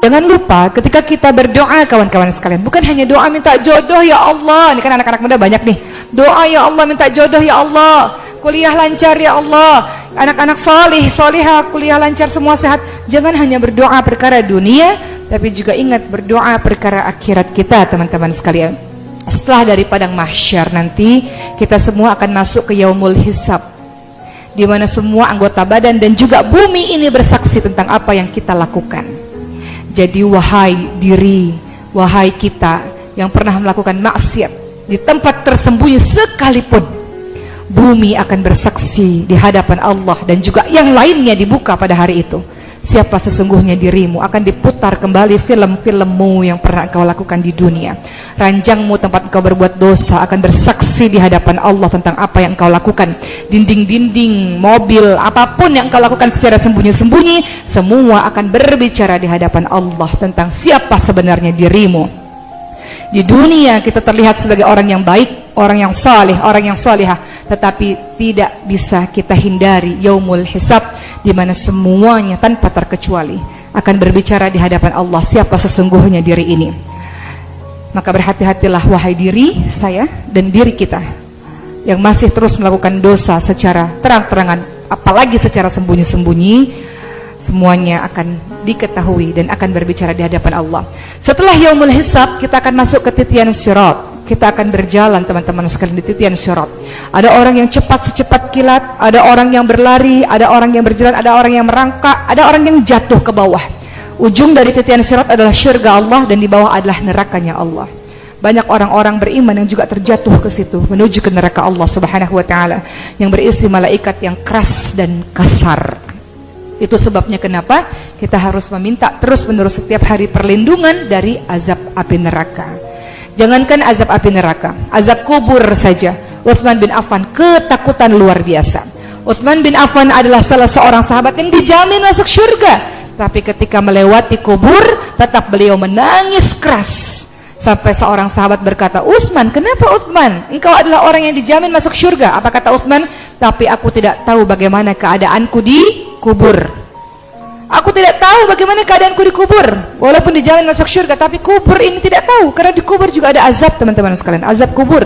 Jangan lupa ketika kita berdoa kawan-kawan sekalian, bukan hanya doa minta jodoh ya Allah. Ini kan anak-anak muda banyak nih. Doa ya Allah, minta jodoh ya Allah. Kuliah lancar ya Allah. Anak-anak salih, salihah, kuliah lancar, semua sehat. Jangan hanya berdoa perkara dunia, tapi juga ingat berdoa perkara akhirat kita, teman-teman sekalian. Setelah dari padang mahsyar nanti, kita semua akan masuk ke yaumul hisab, di mana semua anggota badan dan juga bumi ini bersaksi tentang apa yang kita lakukan. Jadi wahai diri, wahai kita yang pernah melakukan maksiat di tempat tersembunyi sekalipun, bumi akan bersaksi di hadapan Allah dan juga yang lainnya dibuka pada hari itu. Siapa sesungguhnya dirimu, akan diputar kembali film-filmmu yang pernah kau lakukan di dunia. Ranjangmu tempat kau berbuat dosa akan bersaksi di hadapan Allah tentang apa yang kau lakukan. Dinding-dinding, mobil, apapun yang kau lakukan secara sembunyi-sembunyi, semua akan berbicara di hadapan Allah tentang siapa sebenarnya dirimu. Di dunia kita terlihat sebagai orang yang baik, orang yang saleh, orang yang salihah, tetapi tidak bisa kita hindari yaumul hisab, di mana semuanya tanpa terkecuali akan berbicara di hadapan Allah siapa sesungguhnya diri ini. Maka berhati-hatilah wahai diri saya dan diri kita yang masih terus melakukan dosa secara terang-terangan, apalagi secara sembunyi-sembunyi. Semuanya akan diketahui dan akan berbicara di hadapan Allah. Setelah yaumul hisab, kita akan masuk ke titian sirat. Kita akan berjalan, teman-teman sekalian, di titian sirat. Ada orang yang cepat secepat kilat, ada orang yang berlari, ada orang yang berjalan, ada orang yang merangkak, ada orang yang jatuh ke bawah. Ujung dari titian sirat adalah syurga Allah dan di bawah adalah nerakanya Allah. Banyak orang-orang beriman yang juga terjatuh ke situ menuju ke neraka Allah Subhanahu wa taala yang berisi malaikat yang keras dan kasar. Itu sebabnya kenapa kita harus meminta terus-menerus setiap hari perlindungan dari azab api neraka. Jangankan azab api neraka, azab kubur saja. Utsman bin Affan ketakutan luar biasa. Utsman bin Affan adalah salah seorang sahabat yang dijamin masuk surga, tapi ketika melewati kubur tetap beliau menangis keras. Sampai seorang sahabat berkata, "Utsman, kenapa Utsman? Engkau adalah orang yang dijamin masuk surga." Apa kata Utsman? "Tapi aku tidak tahu bagaimana keadaanku di kubur. Aku tidak tahu bagaimana keadaanku di kubur. Walaupun dijamin masuk surga, tapi kubur ini tidak tahu. Karena di kubur juga ada azab, teman-teman sekalian. Azab kubur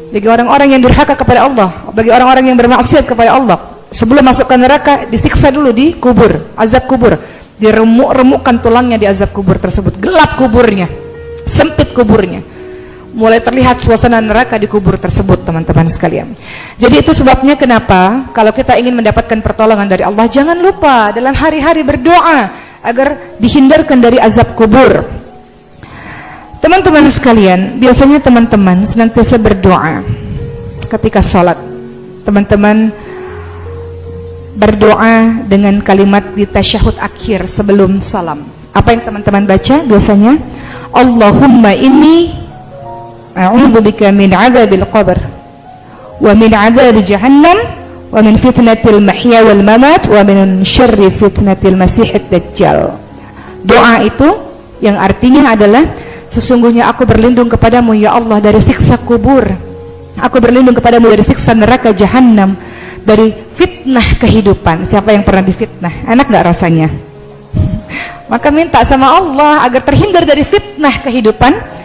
bagi orang-orang yang durhaka kepada Allah, bagi orang-orang yang bermaksiat kepada Allah. Sebelum masuk ke neraka, disiksa dulu di kubur, azab kubur. Diremuk-remukkan tulangnya di azab kubur tersebut. Gelap kuburnya, sempit kuburnya. Mulai terlihat suasana neraka di kubur tersebut, teman-teman sekalian. Jadi itu sebabnya kenapa kalau kita ingin mendapatkan pertolongan dari Allah, jangan lupa dalam hari-hari berdoa agar dihindarkan dari azab kubur. Teman-teman sekalian, biasanya teman-teman senantiasa berdoa ketika sholat. Teman-teman berdoa dengan kalimat di tasyahud akhir sebelum salam. Apa yang teman-teman baca biasanya? Allahumma inni a'udzubika min 'adzabil qabr wa min 'adzabi jahannam wa min fitnatil mahya wal mamat wa min syarri fitnatil masiihid dajjal. Doa itu yang artinya adalah sesungguhnya aku berlindung kepadamu ya Allah dari siksa kubur. Aku berlindung kepadamu dari siksa neraka jahannam, dari fitnah kehidupan. Siapa yang pernah difitnah? Enak gak rasanya? Maka minta sama Allah agar terhindar dari fitnah kehidupan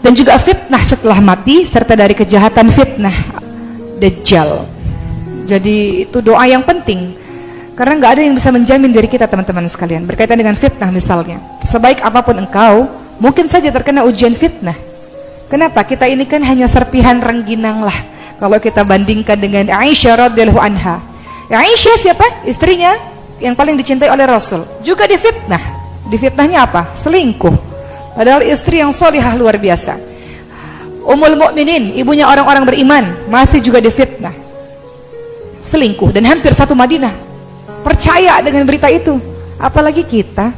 dan juga fitnah setelah mati, serta dari kejahatan fitnah Dajjal. Jadi itu doa yang penting, karena nggak ada yang bisa menjamin diri kita, teman-teman sekalian. Berkaitan dengan fitnah misalnya, sebaik apapun engkau, mungkin saja terkena ujian fitnah. Kenapa? Kita ini kan hanya serpihan rengginang lah. Kalau kita bandingkan dengan Aisyah radhiyallahu anha. Aisyah siapa? Istrinya yang paling dicintai oleh Rasul. Juga difitnah. Difitnahnya apa? Selingkuh. Padahal istri yang solihah luar biasa. Ummul Mukminin, ibunya orang-orang beriman, masih juga difitnah, selingkuh, dan hampir satu Madinah percaya dengan berita itu. Apalagi kita,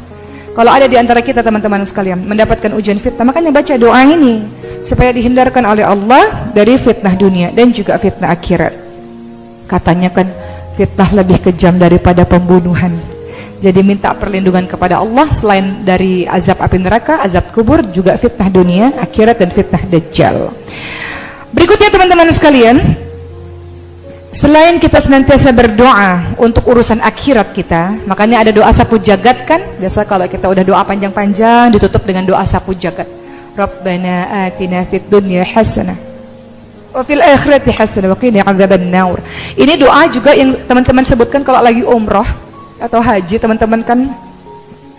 kalau ada di antara kita teman-teman sekalian mendapatkan ujian fitnah, makanya baca doa ini supaya dihindarkan oleh Allah dari fitnah dunia dan juga fitnah akhirat. Katanya kan fitnah lebih kejam daripada pembunuhan. Jadi minta perlindungan kepada Allah selain dari azab api neraka, azab kubur, juga fitnah dunia, akhirat, dan fitnah Dajjal. Berikutnya teman-teman sekalian, Selain kita senantiasa berdoa untuk urusan akhirat kita, makanya ada doa sapu jagat kan? Biasa kalau kita udah doa panjang-panjang ditutup dengan doa sapu jagat. Rabbana atina fid dunya hasanah wa fil akhirati hasanah wa qina adzabannar. Ini doa juga yang teman-teman sebutkan kalau lagi umroh atau haji, teman-teman kan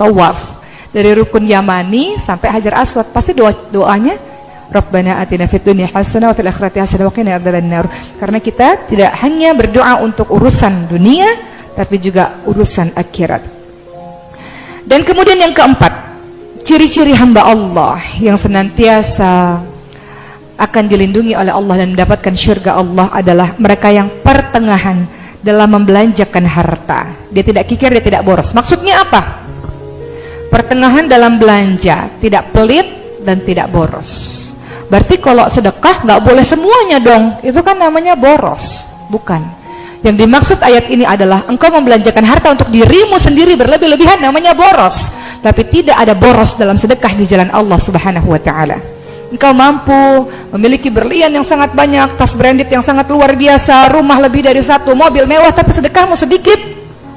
tawaf dari rukun Yamani sampai Hajar Aswad, pasti doanya Rabbana atina fid dunya hasanah wa fil akhirati hasanah wa qina adzabannar. Karena kita tidak hanya berdoa untuk urusan dunia, tapi juga urusan akhirat. Dan kemudian yang keempat, ciri-ciri hamba Allah yang senantiasa akan dilindungi oleh Allah dan mendapatkan syurga Allah adalah mereka yang pertengahan dalam membelanjakan harta. Dia tidak kikir, dia tidak boros. Maksudnya apa? Pertengahan dalam belanja, tidak pelit dan tidak boros. Berarti kalau sedekah nggak boleh semuanya dong, itu kan namanya boros. Bukan. Yang dimaksud ayat ini adalah engkau membelanjakan harta untuk dirimu sendiri berlebih-lebihan, namanya boros. Tapi tidak ada boros dalam sedekah di jalan Allah Subhanahu wa taala. Engkau mampu memiliki berlian yang sangat banyak, tas branded yang sangat luar biasa, rumah lebih dari satu, mobil mewah, tapi sedekahmu sedikit,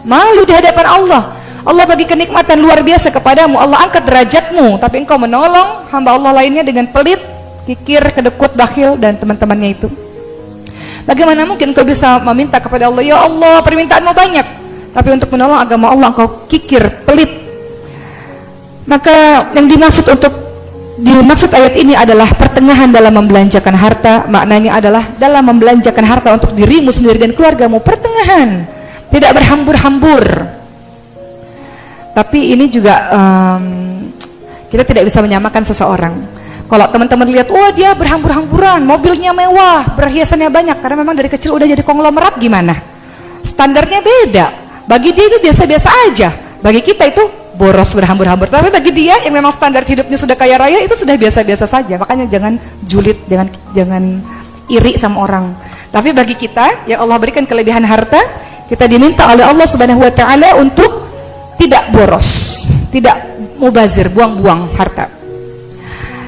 malu di hadapan Allah. Allah bagi kenikmatan luar biasa kepadamu, Allah angkat derajatmu, tapi engkau menolong hamba Allah lainnya dengan pelit, kikir, kedekut, bakhil, dan teman-temannya itu. Bagaimana mungkin engkau bisa meminta kepada Allah, ya Allah permintaanmu banyak, tapi untuk menolong agama Allah engkau kikir, pelit. Maka yang dimaksud ayat ini adalah pertengahan dalam membelanjakan harta. Maknanya adalah dalam membelanjakan harta untuk dirimu sendiri dan keluargamu, pertengahan, tidak berhambur-hambur. Tapi ini juga kita tidak bisa menyamakan seseorang. Kalau teman-teman lihat, oh dia berhambur-hamburan, mobilnya mewah, perhiasannya banyak, karena memang dari kecil udah jadi konglomerat, gimana? Standarnya beda. Bagi dia itu biasa-biasa aja. Bagi kita itu boros, berhambur-hambur. Tapi bagi dia yang memang standar hidupnya sudah kaya raya, itu sudah biasa-biasa saja. Makanya jangan julid, jangan iri sama orang. Tapi bagi kita yang Allah berikan kelebihan harta, kita diminta oleh Allah Subhanahu wa taala untuk tidak boros, tidak mubazir, buang-buang harta.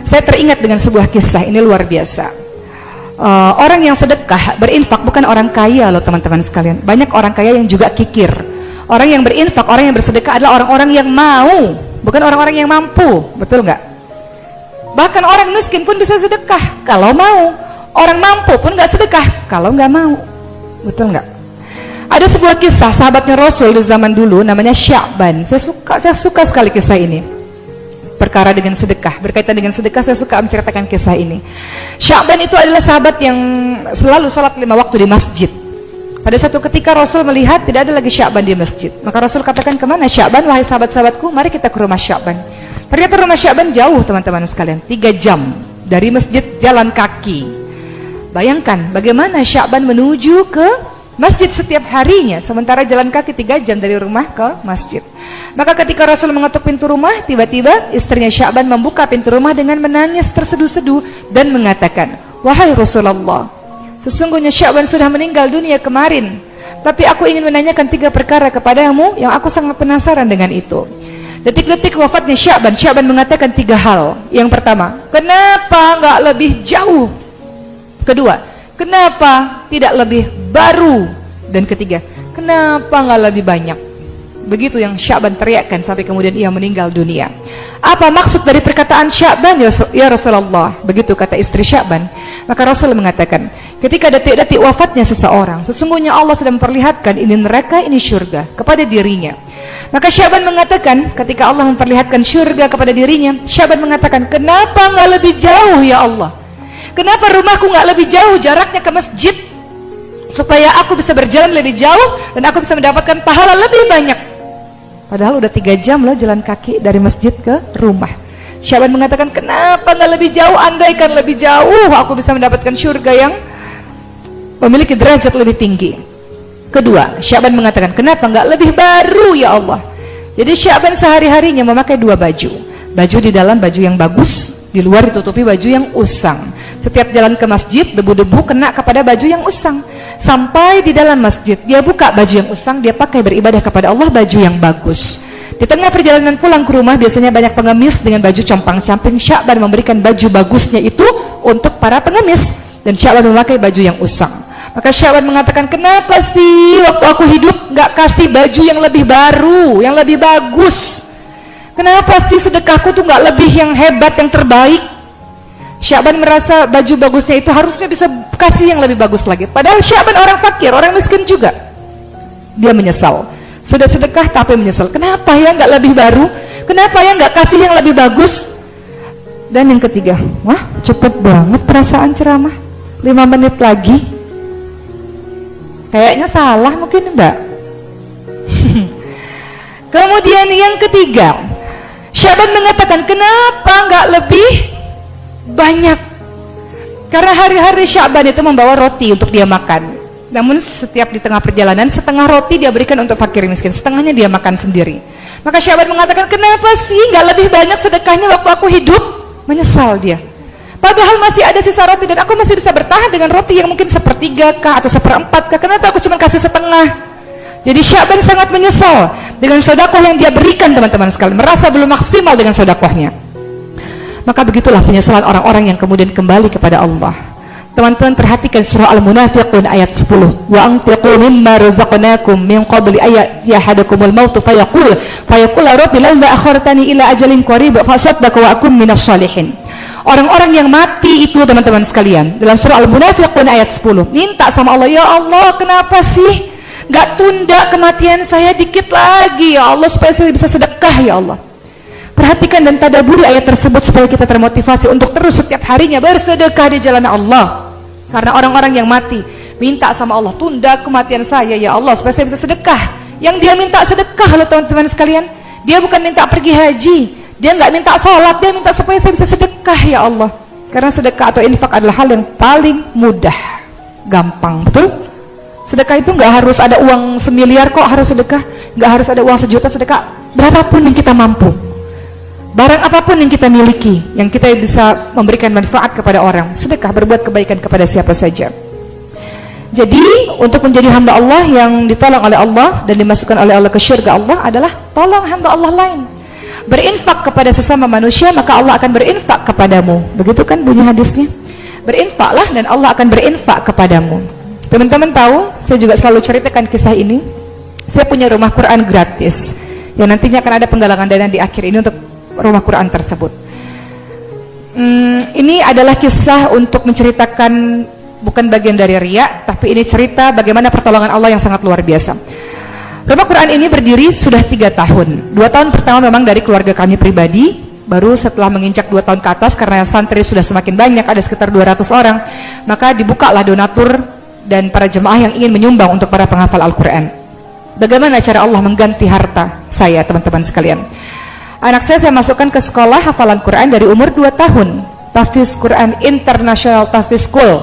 Saya teringat dengan sebuah kisah, ini luar biasa. Orang yang sedekah, berinfak, bukan orang kaya loh teman-teman sekalian. Banyak orang kaya yang juga kikir. Orang yang berinfak, orang yang bersedekah adalah orang-orang yang mau, bukan orang-orang yang mampu. Betul nggak? Bahkan orang miskin pun bisa sedekah kalau mau. Orang mampu pun nggak sedekah kalau nggak mau. Betul nggak? Ada sebuah kisah sahabatnya Rasul di zaman dulu, namanya Sya'ban. Saya suka sekali kisah ini. Perkara dengan sedekah, berkaitan dengan sedekah, saya suka menceritakan kisah ini. Sya'ban itu adalah sahabat yang selalu sholat 5 waktu di masjid. Pada suatu ketika Rasul melihat tidak ada lagi Sya'ban di masjid. Maka Rasul katakan, kemana Sya'ban, wahai sahabat-sahabatku, mari kita ke rumah Sya'ban. Ternyata rumah Sya'ban jauh teman-teman sekalian, 3 jam dari masjid jalan kaki. Bayangkan bagaimana Sya'ban menuju ke masjid setiap harinya, sementara jalan kaki 3 jam dari rumah ke masjid. Maka ketika Rasul mengetuk pintu rumah, tiba-tiba istrinya Sya'ban membuka pintu rumah dengan menangis terseduh-seduh dan mengatakan, wahai Rasulullah, sesungguhnya Sya'ban sudah meninggal dunia kemarin, tapi aku ingin menanyakan 3 perkara kepadamu yang aku sangat penasaran dengan itu. Detik-detik wafatnya Sya'ban, Sya'ban mengatakan 3 hal. Yang pertama, kenapa nggak lebih jauh? Kedua, kenapa tidak lebih baru? Dan ketiga, kenapa nggak lebih banyak? Begitu yang Sya'ban teriakkan sampai kemudian ia meninggal dunia. Apa maksud dari perkataan Sya'ban, ya Rasulullah? Begitu kata istri Sya'ban. Maka Rasul mengatakan, ketika detik-detik wafatnya seseorang, sesungguhnya Allah sedang memperlihatkan ini neraka, ini syurga kepada dirinya. Maka Sya'ban mengatakan, ketika Allah memperlihatkan syurga kepada dirinya, Sya'ban mengatakan, kenapa nggak lebih jauh ya Allah? Kenapa rumahku nggak lebih jauh jaraknya ke masjid, supaya aku bisa berjalan lebih jauh dan aku bisa mendapatkan pahala lebih banyak? Padahal udah 3 jam loh jalan kaki dari masjid ke rumah. Sya'ban mengatakan, kenapa nggak lebih jauh? Andaikan lebih jauh, aku bisa mendapatkan syurga yang memiliki derajat lebih tinggi. Kedua, Sya'ban mengatakan, kenapa nggak lebih baru ya Allah? Jadi Sya'ban sehari-harinya memakai 2 baju. Baju di dalam baju yang bagus, di luar ditutupi baju yang usang. Setiap jalan ke masjid, debu-debu kena kepada baju yang usang. Sampai di dalam masjid, dia buka baju yang usang, dia pakai beribadah kepada Allah baju yang bagus. Di tengah perjalanan pulang ke rumah, biasanya banyak pengemis dengan baju compang-camping. Sya'ban memberikan baju bagusnya itu untuk para pengemis, dan Sya'ban memakai baju yang usang. Maka Sya'ban mengatakan, kenapa sih waktu aku hidup gak kasih baju yang lebih baru, yang lebih bagus? Kenapa sih sedekahku tuh gak lebih yang hebat, yang terbaik? Sya'ban merasa baju bagusnya itu harusnya bisa kasih yang lebih bagus lagi. Padahal Sya'ban orang fakir, orang miskin juga. Dia menyesal. Sudah sedekah tapi menyesal. Kenapa ya gak lebih baru? Kenapa ya gak kasih yang lebih bagus? Dan yang ketiga, wah cepet banget perasaan ceramah, 5 menit lagi. Kayaknya salah mungkin enggak. Kemudian yang ketiga, Sya'ban mengatakan, kenapa enggak lebih banyak? Karena hari-hari Sya'ban itu membawa roti untuk dia makan. Namun setiap di tengah perjalanan, setengah roti dia berikan untuk fakir miskin, setengahnya dia makan sendiri. Maka Sya'ban mengatakan, kenapa sih enggak lebih banyak sedekahnya waktu aku hidup? Menyesal dia. Padahal masih ada sisa roti dan aku masih bisa bertahan dengan roti yang mungkin 1/3 kah atau 1/4 kah. Kenapa aku cuma kasih setengah? Jadi Sya'ban sangat menyesal dengan sedekah yang dia berikan, teman-teman sekalian, merasa belum maksimal dengan sedekahnya. Maka begitulah penyesalan orang-orang yang kemudian kembali kepada Allah. Teman-teman perhatikan surah Al-Munafiqun ayat 10. Wa anfiqu mimma razaqnakum min qabli ayat yahadakumul maut fayaqul rabbi laula akhartani ila ajalin qarib fa asaddaq wa akum minas shalihin. Orang-orang yang mati itu, teman-teman sekalian, dalam surah Al-Munafiqun ayat 10, minta sama Allah, ya Allah, kenapa sih gak tunda kematian saya dikit lagi ya Allah, supaya saya bisa sedekah ya Allah. Perhatikan dan tadabburi ayat tersebut supaya kita termotivasi untuk terus setiap harinya bersedekah di jalan Allah. Karena orang-orang yang mati minta sama Allah, tunda kematian saya ya Allah supaya saya bisa sedekah. Yang dia minta sedekah loh teman-teman sekalian, dia bukan minta pergi haji, dia nggak minta sholat, dia minta supaya saya bisa sedekah ya Allah. Karena sedekah atau infak adalah hal yang paling mudah, gampang, betul? Sedekah itu nggak harus ada uang 1 miliar kok harus sedekah, nggak harus ada uang 1 juta sedekah, berapapun yang kita mampu. Barang apapun yang kita miliki, yang kita bisa memberikan manfaat kepada orang, sedekah, berbuat kebaikan kepada siapa saja. Jadi untuk menjadi hamba Allah yang ditolong oleh Allah dan dimasukkan oleh Allah ke syurga Allah adalah tolong hamba Allah lain. Berinfak kepada sesama manusia, maka Allah akan berinfak kepadamu. Begitu kan bunyi hadisnya? Berinfaklah dan Allah akan berinfak kepadamu. Teman-teman tahu, saya juga selalu ceritakan kisah ini. Saya punya rumah Quran gratis yang nantinya akan ada penggalangan dana di akhir ini untuk rumah Quran tersebut. Ini adalah kisah untuk menceritakan, bukan bagian dari riya, tapi ini cerita bagaimana pertolongan Allah yang sangat luar biasa. Rumah Quran ini berdiri sudah 3 tahun. 2 tahun pertama memang dari keluarga kami pribadi, baru setelah menginjak 2 tahun ke atas, karena santri sudah semakin banyak, ada sekitar 200 orang, maka dibukalah donatur dan para jemaah yang ingin menyumbang untuk para penghafal Al-Quran. Bagaimana cara Allah mengganti harta saya, teman-teman sekalian? Anak saya masukkan ke sekolah hafalan Quran dari umur 2 tahun, Tahfiz Quran International Tahfiz School,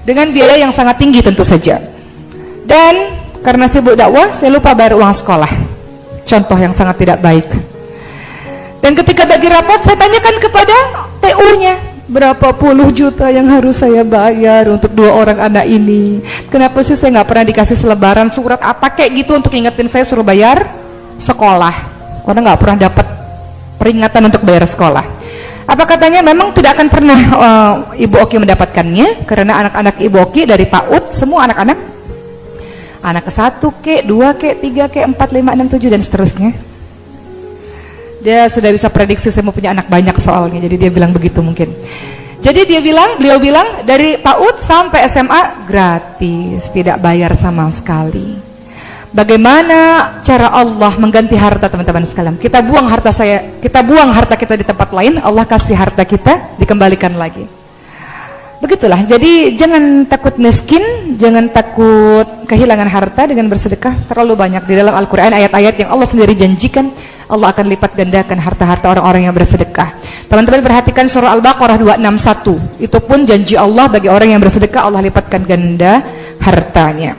dengan biaya yang sangat tinggi tentu saja. Dan karena sibuk dakwah, saya lupa bayar uang sekolah. Contoh yang sangat tidak baik. Dan ketika bagi rapot, saya tanyakan kepada TU-nya, berapa puluh juta yang harus saya bayar untuk 2 orang anak ini? Kenapa sih saya nggak pernah dikasih selebaran surat apa kayak gitu untuk ingetin saya suruh bayar sekolah? Karena nggak pernah dapat peringatan untuk bayar sekolah. Apa katanya? Memang tidak akan pernah Ibu Oki mendapatkannya, karena anak-anak Ibu Oki dari PAUD semua anak-anak ke-1 ke, 2 ke, 3 ke, 4, 5, 6, 7 dan seterusnya. Dia sudah bisa prediksi saya mau punya anak banyak soalnya, jadi dia bilang begitu mungkin. Jadi beliau bilang dari PAUD sampai SMA gratis, tidak bayar sama sekali. Bagaimana cara Allah mengganti harta, teman-teman sekalian? Kita buang harta kita di tempat lain, Allah kasih harta kita dikembalikan lagi. Begitulah. Jadi jangan takut miskin, jangan takut kehilangan harta dengan bersedekah. Terlalu banyak di dalam Al-Quran ayat-ayat yang Allah sendiri janjikan Allah akan lipat gandakan harta-harta orang-orang yang bersedekah. Teman-teman perhatikan surah Al-Baqarah 261. Itu pun janji Allah bagi orang yang bersedekah, Allah lipatkan ganda hartanya.